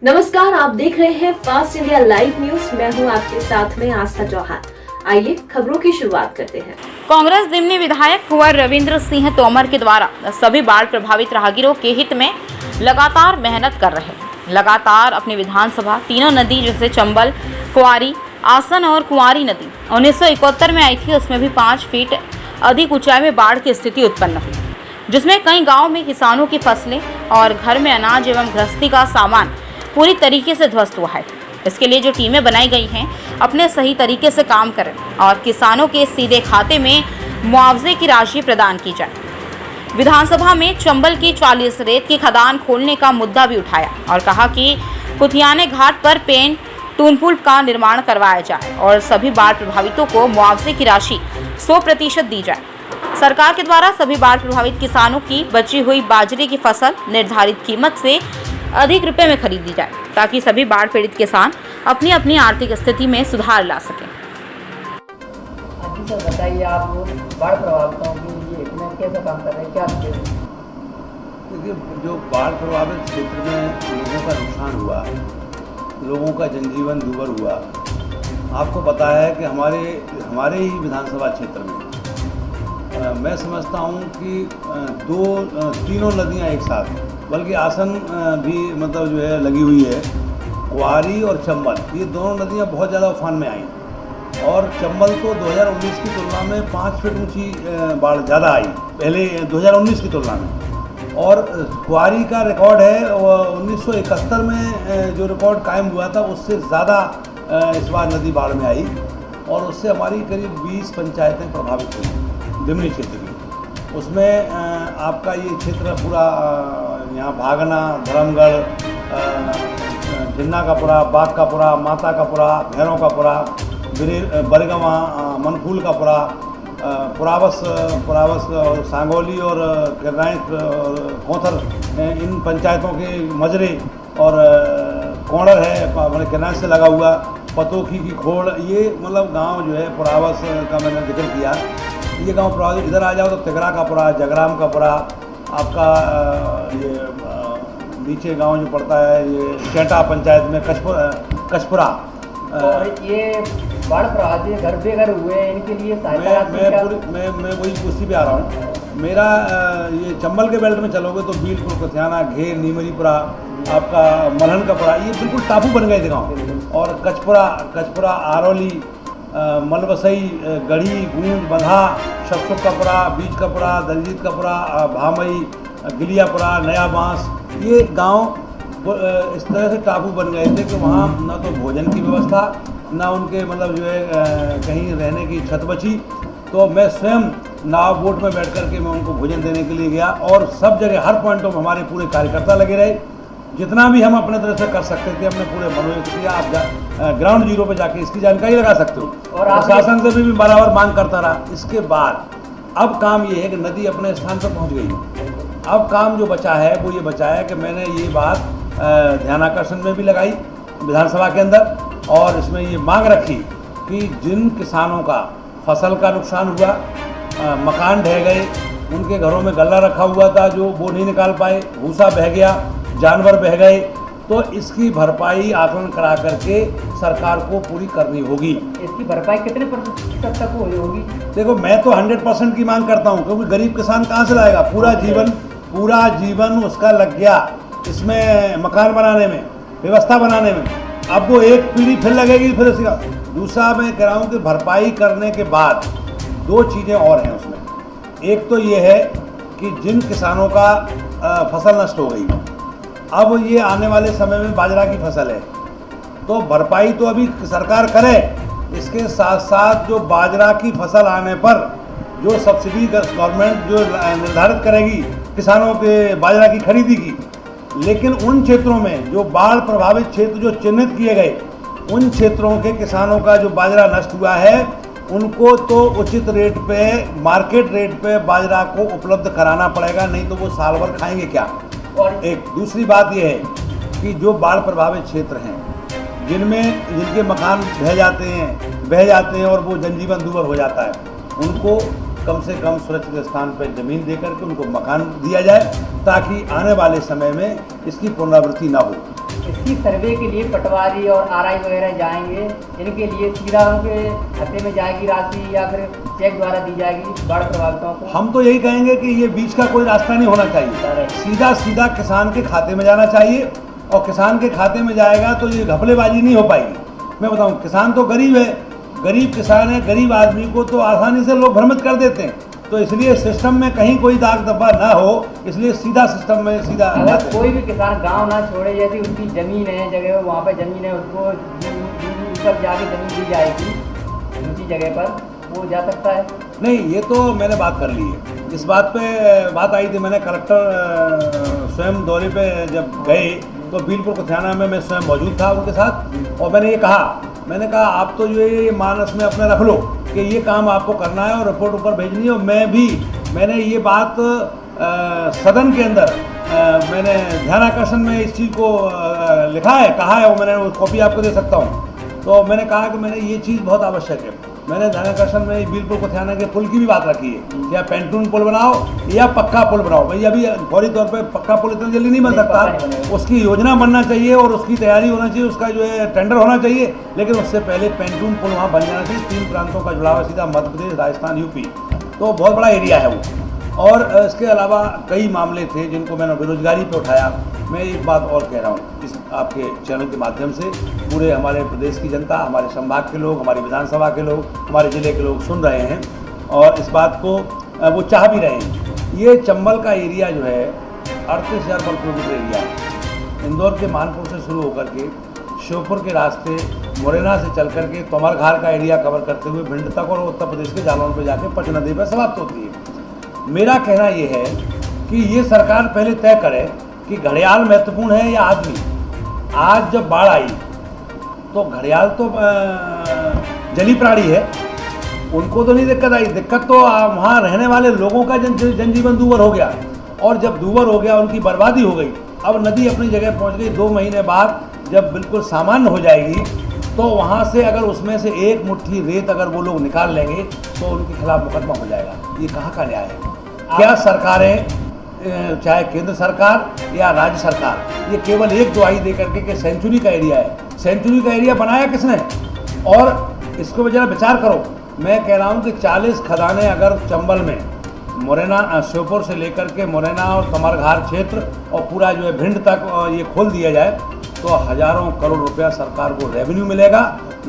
नमस्कार, आप देख रहे हैं फास्ट इंडिया लाइव न्यूज। मैं हूं आपके साथ में आस्था चौहान। आइए खबरों की शुरुआत करते हैं। कांग्रेस दिमनी विधायक कुंवर रविंद्र सिंह तोमर के द्वारा सभी बाढ़ प्रभावित राहगीरों के हित में लगातार मेहनत कर रहे हैं। लगातार अपनी विधानसभा तीनों नदी जैसे चंबल, कुंवारी, आसन और कुंवारी नदी 1971 में आई थी, उसमें भी 5 फीट अधिक ऊंचाई में बाढ़ की स्थिति उत्पन्न हुई, जिसमें कई गाँव में किसानों की फसलें और घर में अनाज एवं गृहस्थी का सामान पूरी तरीके से ध्वस्त हुआ है। इसके लिए जो टीमें बनाई गई हैं अपने सही तरीके से काम करें और किसानों के सीधे खाते में मुआवजे की राशि प्रदान की जाए। विधानसभा में चंबल की 40 रेत की खदान खोलने का मुद्दा भी उठाया और कहा कि कुथियाने घाट पर पेन टून पुल का निर्माण करवाया जाए और सभी बाढ़ प्रभावितों को मुआवजे की राशि 100% दी जाए। सरकार के द्वारा सभी बाढ़ प्रभावित किसानों की बची हुई बाजरे की फसल निर्धारित कीमत से अधिक रुपए में खरीदी जाए, ताकि सभी बाढ़ पीड़ित किसान अपनी अपनी आर्थिक स्थिति में सुधार ला सकें। सर बताइए, आप बाढ़ प्रभावितों के लिए में कैसा काम कर रहे हैं, क्या देखिए, जो बाढ़ प्रभावित क्षेत्र में लोगों का नुकसान हुआ, लोगों का जनजीवन दूभर हुआ, आपको पता है कि हमारे ही विधानसभा क्षेत्र में मैं समझता हूँ कि तीनों नदियाँ एक साथ, बल्कि आसन भी मतलब जो है लगी हुई है, कुंवारी और चंबल, ये दोनों नदियाँ बहुत ज़्यादा उफान में आई और चंबल तो 2019 की तुलना में 5 फीट ऊंची बाढ़ ज़्यादा आई पहले 2019 की तुलना में। और कुंवारी का रिकॉर्ड है 1971 में जो रिकॉर्ड कायम हुआ था उससे ज़्यादा इस बार नदी बाढ़ में आई और उससे हमारी करीब 20 पंचायतें प्रभावित हुई दिमनी क्षेत्र की। उसमें आपका ये क्षेत्र पूरा यहाँ भागना, धर्मगढ़, जिन्ना का पुरा, बाग का पुरा, माता का पुरा, भैरों का पुरा, बरगवा, मनफूल का पुरा, पुरावस और सांगोली और किरनाइक और खोथर, इन पंचायतों के मजरे और कोणर है मतलब किरनाइक से लगा हुआ, पतोखी की खोड़, ये मतलब गांव जो है पुरावस का मैंने जिक्र किया। ये गांव पुरावस, इधर आ जाओ तो तिगरा का पुरा, जगराम का पुरा, आपका ये नीचे गांव जो पड़ता है ये चेटा पंचायत में कचपुरा। तो ये बाढ़ प्रभावित घर बेघर हुए हैं, इनके लिए सहायता मैं वही उसी पे आ रहा हूँ। मेरा ये चंबल के बेल्ट में चलोगे तो बीलपुर, कथियाना, घेर, नीमरीपुरा, आपका मलहन का पुरा, ये बिल्कुल टापू बन गए थे गाँव। और कचपुरा, आरौली, मलबसई, गढ़ी, गूंज, बंधा, शक्सुक का पुरा, बीज का पुरा, दलजीत का पुरा, भामई, गिलियापुरा, नया बांस, ये गांव इस तरह से टापू बन गए थे कि वहाँ ना तो भोजन की व्यवस्था, ना उनके मतलब जो है कहीं रहने की छत बची। तो मैं स्वयं नाव बोट में बैठ कर के मैं उनको भोजन देने के लिए गया और सब जगह हर पॉइंटों में हमारे पूरे कार्यकर्ता लगे रहे। जितना भी हम अपने तरफ से कर सकते थे हमने पूरे मनोयोग किया। आप ग्राउंड जीरो पे जाके इसकी जानकारी लगा सकते हो और प्रशासन से भी बराबर मांग करता रहा। इसके बाद अब काम ये है कि नदी अपने स्थान पर पहुंच गई। अब काम जो बचा है वो ये बचा है कि मैंने ये बात ध्यानाकर्षण में भी लगाई विधानसभा के अंदर और इसमें ये मांग रखी कि जिन किसानों का फसल का नुकसान हुआ, मकान ढह गए, उनके घरों में गल्ला रखा हुआ था जो वो नहीं निकाल पाए, भूसा बह गया, जानवर बह गए, तो इसकी भरपाई आकलन करा करके सरकार को पूरी करनी होगी। इसकी भरपाई कितने प्रतिशत तक होगी? देखो, मैं तो 100% की मांग करता हूँ, क्योंकि गरीब किसान कहाँ से लाएगा? पूरा जीवन उसका लग गया इसमें मकान बनाने में, व्यवस्था बनाने में। अब वो एक पीढ़ी फिर लगेगी, फिर इसका दूसरा। मैं कह रहा हूँ कि भरपाई करने के बाद 2 चीज़ें और हैं उसमें। एक तो ये है कि जिन किसानों का फसल नष्ट हो गई, अब ये आने वाले समय में बाजरा की फसल है, तो भरपाई तो अभी सरकार करे, इसके साथ साथ जो बाजरा की फसल आने पर जो सब्सिडी गवर्नमेंट जो निर्धारित करेगी किसानों के बाजरा की खरीदी की, लेकिन उन क्षेत्रों में जो बाढ़ प्रभावित क्षेत्र जो चिन्हित किए गए, उन क्षेत्रों के किसानों का जो बाजरा नष्ट हुआ है उनको तो उचित रेट पे, मार्केट रेट पे बाजरा को उपलब्ध कराना पड़ेगा, नहीं तो वो साल भर खाएंगे क्या। और एक दूसरी बात यह है कि जो बाढ़ प्रभावित क्षेत्र हैं जिनके मकान बह जाते हैं और वो जनजीवन दूभर हो जाता है, उनको कम से कम सुरक्षित स्थान पर जमीन दे करके उनको मकान दिया जाए, ताकि आने वाले समय में इसकी पुनरावृत्ति ना हो। इसकी सर्वे के लिए पटवारी और आरआई वगैरह जाएंगे, इनके लिए सीधा उनके खाते में जाएगी राशि या फिर चेक द्वारा दी जाएगी बाढ़ प्रभावितों को? हम तो यही कहेंगे कि ये बीच का कोई रास्ता नहीं होना चाहिए, सीधा सीधा किसान के खाते में जाना चाहिए, और किसान के खाते में जाएगा तो ये घपलेबाजी नहीं हो पाएगी। मैं बताऊं, किसान तो गरीब है, गरीब किसान है, गरीब आदमी को तो आसानी से लोग भ्रमित कर देते हैं, तो इसलिए सिस्टम में कहीं कोई दाग धब्बा ना हो, इसलिए सीधा सिस्टम में सीधा। अगर कोई भी किसान गांव ना छोड़े, जैसे उसकी ज़मीन है, जगह वहाँ पे ज़मीन है, उसको ऊपर जाके ज़मीन दी जाएगी दूसरी जगह पर, वो जा सकता है? नहीं, ये तो मैंने बात कर ली है, इस बात पे बात आई थी, मैंने कलेक्टर स्वयं दौरे पे जब गए तो बीलपुर कुथियाना में मैं स्वयं मौजूद था उनके साथ, और मैंने कहा आप तो जो ये मानस में अपने रख लो कि ये काम आपको करना है और रिपोर्ट ऊपर भेजनी है। और मैंने ये बात सदन के अंदर मैंने ध्यानाकर्षण में इस चीज़ को लिखा है, कहा है, और मैंने वो कॉपी आपको दे सकता हूँ। तो मैंने कहा कि मैंने ये चीज़ बहुत आवश्यक है। मैंने ध्यानाकर्षण में बीलपुर कुथियाना के पुल की भी बात रखी है कि या पेंटून पुल बनाओ या पक्का पुल बनाओ। भाई अभी फौरी तौर पे पक्का पुल इतना जल्दी नहीं बन सकता, उसकी योजना बनना चाहिए और उसकी तैयारी होना चाहिए, उसका जो है टेंडर होना चाहिए, लेकिन उससे पहले पेंटून पुल वहाँ बन जाना चाहिए। 3 प्रांतों का जुड़ाव है सीधा, मध्य प्रदेश, राजस्थान, यूपी, तो बहुत बड़ा एरिया है वो। और इसके अलावा कई मामले थे जिनको मैंने बेरोजगारी पे उठाया। मैं एक बात और कह रहा हूँ इस आपके चैनल के माध्यम से, पूरे हमारे प्रदेश की जनता, हमारे संभाग के लोग, हमारी विधानसभा के लोग, हमारे ज़िले के लोग सुन रहे हैं और इस बात को वो चाह भी रहे हैं। ये चंबल का एरिया जो है 38,000 वर्ग किलोमीटर एरिया है। इंदौर के मानपुर से शुरू होकर के श्योपुर के रास्ते मुरैना से चल करके तोमरघाट का एरिया कवर करते हुए भिंड तक और उत्तर प्रदेश के जालौन पर जाके पच नदी पर समाप्त होती है। मेरा कहना ये है कि ये सरकार पहले तय करे कि घड़ियाल महत्वपूर्ण है या आदमी। आज जब बाढ़ आई तो घड़ियाल तो जली प्राणी है, उनको तो नहीं दिक्कत आई, दिक्कत तो वहाँ रहने वाले लोगों का जनजीवन दूभर हो गया, और जब दूभर हो गया उनकी बर्बादी हो गई। अब नदी अपनी जगह पहुँच गई। 2 महीने बाद जब बिल्कुल सामान्य हो जाएगी तो वहाँ से अगर उसमें से एक मुट्ठी रेत अगर वो लोग निकाल लेंगे तो उनके खिलाफ मुकदमा हो जाएगा। ये कहाँ का न्याय है? क्या सरकारें, चाहे केंद्र सरकार या राज्य सरकार, ये केवल एक दुहाई दे करके कि सेंचुरी का एरिया है, सेंचुरी का एरिया बनाया किसने? और इसको जरा विचार करो। मैं कह रहा हूँ कि 40 खदानें अगर चंबल में मुरैना, श्योपुर से लेकर के मुरैना और तोमरघाट क्षेत्र और पूरा जो है भिंड तक ये खोल दिया जाए तो हज़ारों करोड़ रुपया सरकार को रेवेन्यू मिलेगा,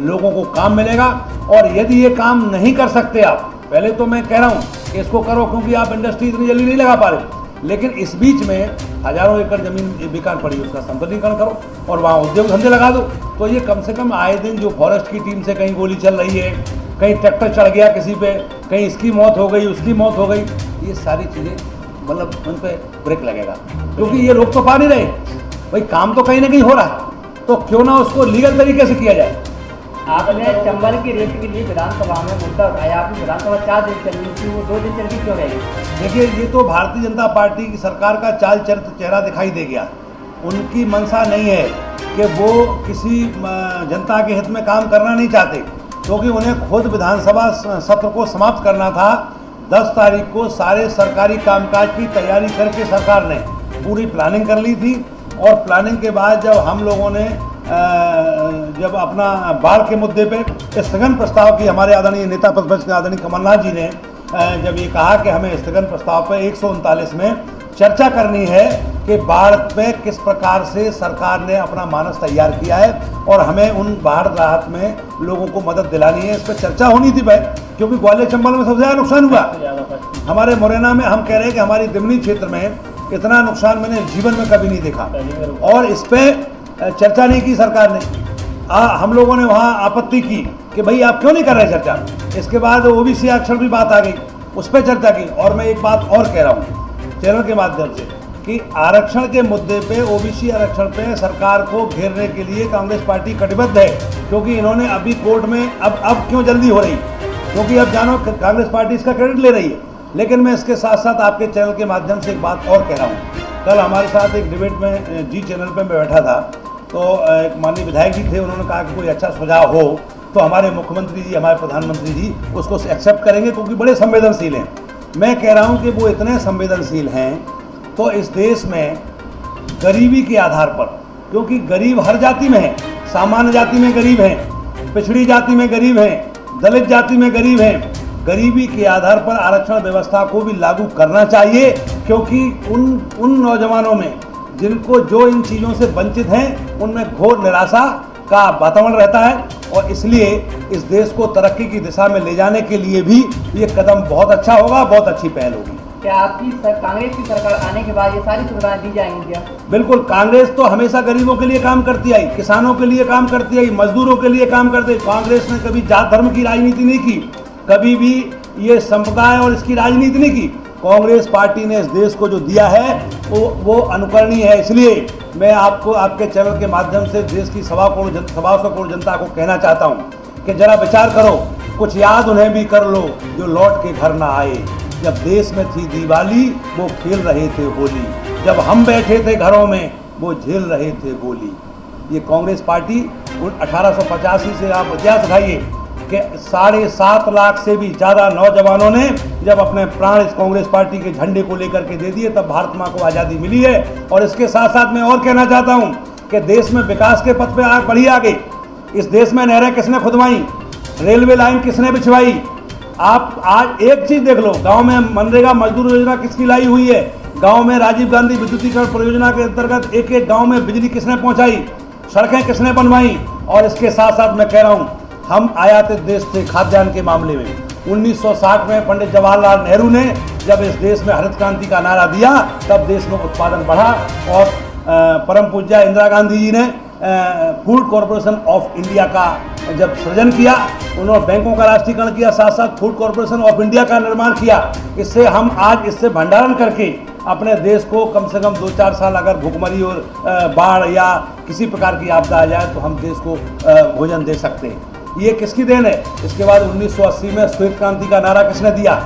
लोगों को काम मिलेगा। और यदि ये काम नहीं कर सकते आप, पहले तो मैं कह रहा हूँ कि इसको करो, क्योंकि आप इंडस्ट्री इतनी जल्दी नहीं लगा पा रहे, लेकिन इस बीच में हज़ारों एकड़ ज़मीन बेकार पड़ी, उसका संतुलीकरण करो और वहाँ उद्योग धंधे लगा दो। तो ये कम से कम आए दिन जो फॉरेस्ट की टीम से कहीं गोली चल रही है, कहीं ट्रैक्टर चढ़ गया किसी पे, कहीं इसकी मौत हो गई, उसकी मौत हो गई, ये सारी चीज़ें मतलब उन पर ब्रेक लगेगा, क्योंकि ये रोक तो पा नहीं रहे। भाई काम तो कहीं ना कहीं हो रहा है, तो क्यों ना उसको लीगल तरीके से किया जाए। आपने चंबल की रेट के लिए विधानसभा में मुद्दा उठाया, आपकी विधानसभा 4 दिन चल रही थी, वो 2 दिन चल क्यों रही? देखिए, ये तो भारतीय जनता पार्टी की सरकार का चाल चेहरा दिखाई दे गया। उनकी मंशा नहीं है कि वो किसी जनता के हित में काम करना नहीं चाहते, क्योंकि उन्हें खुद विधानसभा सत्र को समाप्त करना था। 10 तारीख को सारे सरकारी कामकाज की तैयारी करके सरकार ने पूरी प्लानिंग कर ली थी, और प्लानिंग के बाद जब हम लोगों ने जब अपना बाढ़ के मुद्दे पे स्थगन प्रस्ताव की, हमारे आदरणीय नेता प्रतिपक्ष आदरणीय कमलनाथ जी ने जब ये कहा कि हमें स्थगन प्रस्ताव पे 139 में चर्चा करनी है कि बाढ़ पे किस प्रकार से सरकार ने अपना मानस तैयार किया है और हमें उन बाढ़ राहत में लोगों को मदद दिलानी है, इस पर चर्चा होनी थी भाई। क्योंकि ग्वालियर चंबल में सबसे ज़्यादा नुकसान हुआ। हमारे मुरैना में हम कह रहे हैं कि हमारी दिमनी क्षेत्र में इतना नुकसान मैंने जीवन में कभी नहीं देखा, और इस पर चर्चा नहीं की सरकार ने। हम लोगों ने वहाँ आपत्ति की कि भाई आप क्यों नहीं कर रहे चर्चा। इसके बाद ओबीसी आरक्षण भी बात आ गई, उस पर चर्चा की। और मैं एक बात और कह रहा हूँ चैनल के माध्यम से कि आरक्षण के मुद्दे पे, ओबीसी आरक्षण पे सरकार को घेरने के लिए कांग्रेस पार्टी कटिबद्ध है, क्योंकि इन्होंने अभी कोर्ट में अब क्यों जल्दी हो रही, क्योंकि अब जानो कांग्रेस पार्टी इसका क्रेडिट ले रही है। लेकिन मैं इसके साथ साथ आपके चैनल के माध्यम से एक बात और कह रहा हूँ। कल हमारे साथ एक डिबेट में जी चैनल पे मैं बैठा था, तो एक माननीय विधायक जी थे, उन्होंने कहा कि कोई अच्छा सुझाव हो तो हमारे मुख्यमंत्री जी, हमारे प्रधानमंत्री जी उसको एक्सेप्ट करेंगे, क्योंकि बड़े संवेदनशील हैं। मैं कह रहा हूँ कि वो इतने संवेदनशील हैं तो इस देश में गरीबी के आधार पर क्योंकि गरीब हर जाति में है, सामान्य जाति में गरीब हैं, पिछड़ी जाति में गरीब हैं, दलित जाति में गरीब हैं। गरीबी के आधार पर आरक्षण व्यवस्था को भी लागू करना चाहिए, क्योंकि उन नौजवानों में जिनको जो इन चीज़ों से वंचित हैं उनमें घोर निराशा का वातावरण रहता है, और इसलिए इस देश को तरक्की की दिशा में ले जाने के लिए भी ये कदम बहुत अच्छा होगा, बहुत अच्छी पहल होगी। क्या आपकी कांग्रेस की सरकार आने के बाद ये सारी सुविधाएं दी जाएंगी क्या? बिल्कुल, कांग्रेस तो हमेशा गरीबों के लिए काम करती आई, किसानों के लिए काम करती आई, मजदूरों के लिए काम करती आई। कांग्रेस ने कभी जात धर्म की राजनीति नहीं की, कभी भी ये संप्रदाय और इसकी राजनीति नहीं की। कांग्रेस पार्टी ने इस देश को जो दिया है वो अनुकरणीय है। इसलिए मैं आपको आपके चैनल के माध्यम से देश की 125 करोड़ जनता को कहना चाहता हूँ कि जरा विचार करो, कुछ याद उन्हें भी कर लो जो लौट के घर ना आए। जब देश में थी दिवाली वो खेल रहे थे होली, जब हम बैठे थे घरों में वो झेल रहे थे गोली। ये कांग्रेस पार्टी 1885 से आप इतिहास दिखाइए कि 7.5 लाख से भी ज़्यादा नौजवानों ने जब अपने प्राण इस कांग्रेस पार्टी के झंडे को लेकर के दे दिए, तब भारत माँ को आज़ादी मिली है। और इसके साथ साथ मैं और कहना चाहता हूँ कि देश में विकास के पथ पे बढ़ी आगे। इस देश में नहरें किसने खुदवाई, रेलवे लाइन किसने बिछवाई? आप आज एक चीज़ देख लो, गांव में मनरेगा मजदूर योजना किसकी लाई हुई है? गांव में राजीव गांधी विद्युतीकरण परियोजना के अंतर्गत एक एक गांव में बिजली किसने पहुंचाई, सड़कें किसने बनवाई? और इसके साथ साथ मैं कह रहा हूं, हम आयातित देश थे खाद्यान्न के मामले में। 1960 में पंडित जवाहरलाल नेहरू ने जब इस देश में हरित क्रांति का नारा दिया, तब देश में उत्पादन बढ़ा। और परम पूज्य इंदिरा गांधी जी ने फूड कॉरपोरेशन ऑफ इंडिया का जब सृजन किया, उन्होंने बैंकों का राष्ट्रीयकरण किया, साथ साथ फूड कॉरपोरेशन ऑफ इंडिया का निर्माण किया। इससे हम आज इससे भंडारण करके अपने देश को कम से कम 2-4 साल अगर भूखमरी और बाढ़ या किसी प्रकार की आपदा आ जाए तो हम देश को भोजन दे सकते हैं। ये किसकी देन है? इसके बाद 1980 में श्वेत क्रांति का नारा किसने दिया?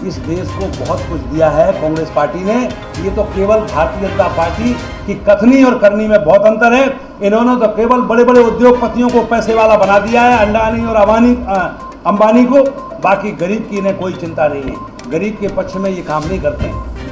इस देश को बहुत कुछ दिया है कांग्रेस पार्टी ने। ये तो केवल भारतीय जनता पार्टी की कथनी और करनी में बहुत अंतर है। इन्होंने तो केवल बड़े बड़े उद्योगपतियों को पैसे वाला बना दिया है, अंडानी और अंबानी को। बाकी गरीब की इन्हें कोई चिंता नहीं है, गरीब के पक्ष में ये काम नहीं करते हैं।